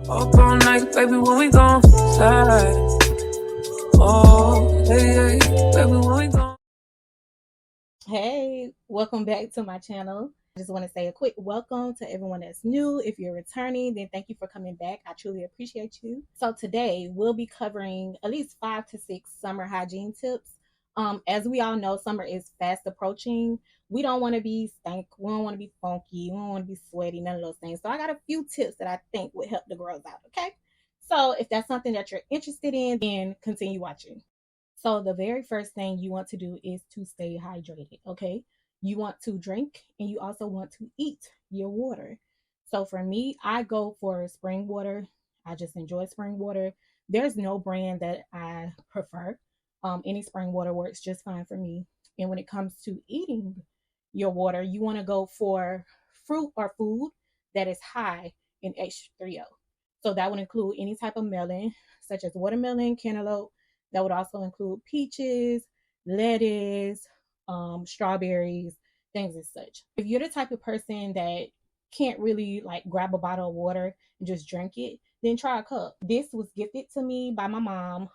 Up all night, baby, when we gon' slide. Oh, hey, hey, baby, when we gon' Hey, welcome back to my channel. I just want to say a quick welcome to everyone that's new. If you're returning, then thank you for coming back. I truly appreciate you. So today we'll be covering at least 5 to 6 summer hygiene tips. As we all know, summer is fast approaching. We don't want to be stank. We don't want to be funky. We don't want to be sweaty. None of those things. So I got a few tips that I think would help the girls out. Okay. So if that's something that you're interested in, then continue watching. So the very first thing you want to do is to stay hydrated, okay? You want to drink and you also want to eat your water. So for me, I go for spring water. I just enjoy spring water. There's no brand that I prefer. Any spring water works just fine for me. And when it comes to eating your water, you want to go for fruit or food that is high in H3O. So that would include any type of melon, such as watermelon, cantaloupe. That would also include peaches, lettuce, strawberries, things as such. If you're the type of person that can't really like grab a bottle of water and just drink it, then try a cup. This was gifted to me by my mom.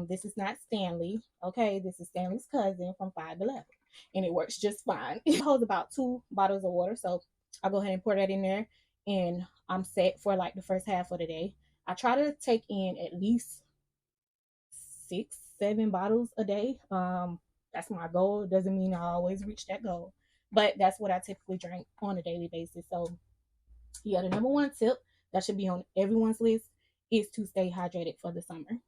This is not Stanley. Okay, this is Stanley's cousin from 511. And it works just fine. It holds about 2 bottles of water. So I'll go ahead and pour that in there. And I'm set for like the first half of the day. I try to take in at least 6, 7 bottles a day. That's my goal. It doesn't mean I always reach that goal, but that's what I typically drink on a daily basis. So, yeah, the number one tip that should be on everyone's list is to stay hydrated for the summer.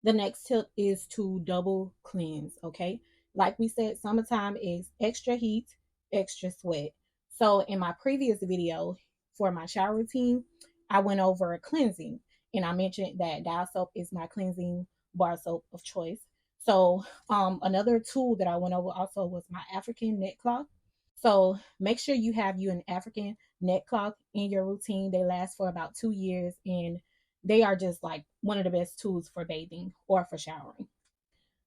The next tip is to double cleanse. Okay, like we said, summertime is extra heat, extra sweat. So, in my previous video for my shower routine, I went over cleansing and I mentioned that dial soap is my cleansing bar soap of choice. So, another tool that I went over also was my African neck cloth. So, make sure you have you an African neck cloth in your routine. They last for about 2 years and they are just like one of the best tools for bathing or for showering.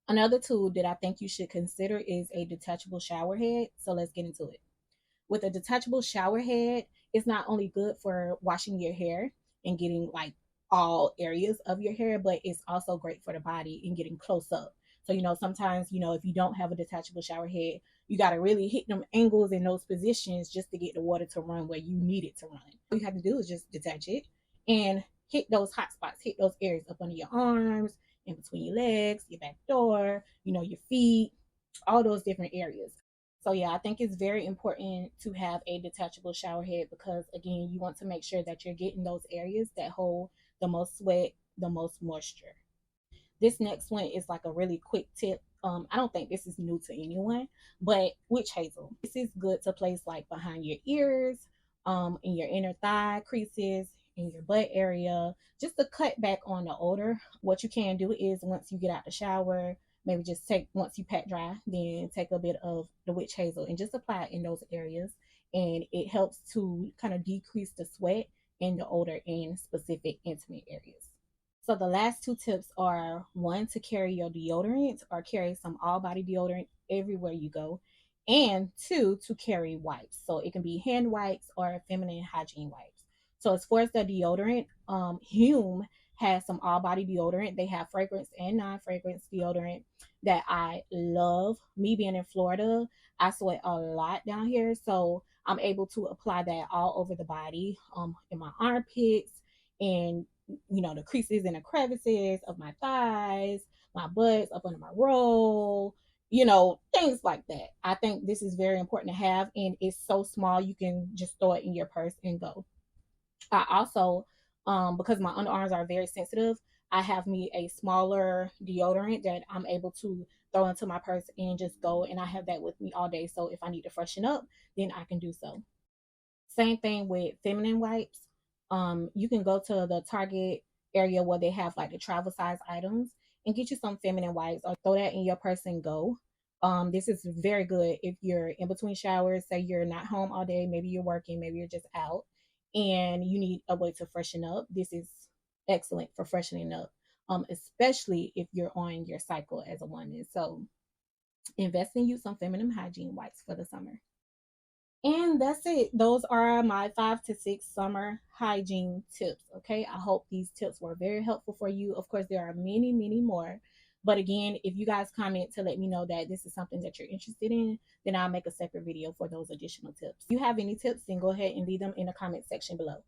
Another tool that I think you should consider is a detachable shower head. So let's get into it. With a detachable shower head, it's not only good for washing your hair and getting like all areas of your hair, but it's also great for the body and getting close up. So, sometimes, if you don't have a detachable shower head, you got to really hit them angles in those positions just to get the water to run where you need it to run. All you have to do is just detach it and hit those hot spots, hit those areas up under your arms, in between your legs, your back door, your feet, all those different areas. So yeah, I think it's very important to have a detachable shower head because again, you want to make sure that you're getting those areas that hold the most sweat, the most moisture. This next one is like a really quick tip. I don't think this is new to anyone, but witch hazel. This is good to place like behind your ears, in your inner thigh creases, in your butt area, just to cut back on the odor. What you can do is once you get out the shower, maybe just once you pat dry, then take a bit of the witch hazel and just apply it in those areas. And it helps to kind of decrease the sweat and the odor in specific intimate areas. So the last two tips are one, to carry your deodorant or carry some all body deodorant everywhere you go. And two, to carry wipes. So it can be hand wipes or feminine hygiene wipes. So as far as the deodorant, Hume has some all body deodorant. They have fragrance and non-fragrance deodorant that I love. Me being in Florida, I sweat a lot down here. So I'm able to apply that all over the body, in my armpits and the creases and the crevices of my thighs, my butts, up under my roll, things like that. I think this is very important to have, and it's so small you can just throw it in your purse and go. I also, because my underarms are very sensitive, I have me a smaller deodorant that I'm able to throw into my purse and just go, and I have that with me all day. So if I need to freshen up, then I can do so. Same thing with feminine wipes. You can go to the Target area where they have like the travel size items and get you some feminine wipes or throw that in your purse and go. This is very good if you're in between showers, say you're not home all day, maybe you're working, maybe you're just out and you need a way to freshen up. This is excellent for freshening up, especially if you're on your cycle as a woman. So invest in you some feminine hygiene wipes for the summer. And that's it. Those are my 5 to 6 summer hygiene tips. Okay. I hope these tips were very helpful for you. Of course, there are many, many more. But again, if you guys comment to let me know that this is something that you're interested in, then I'll make a separate video for those additional tips. If you have any tips, then go ahead and leave them in the comment section below.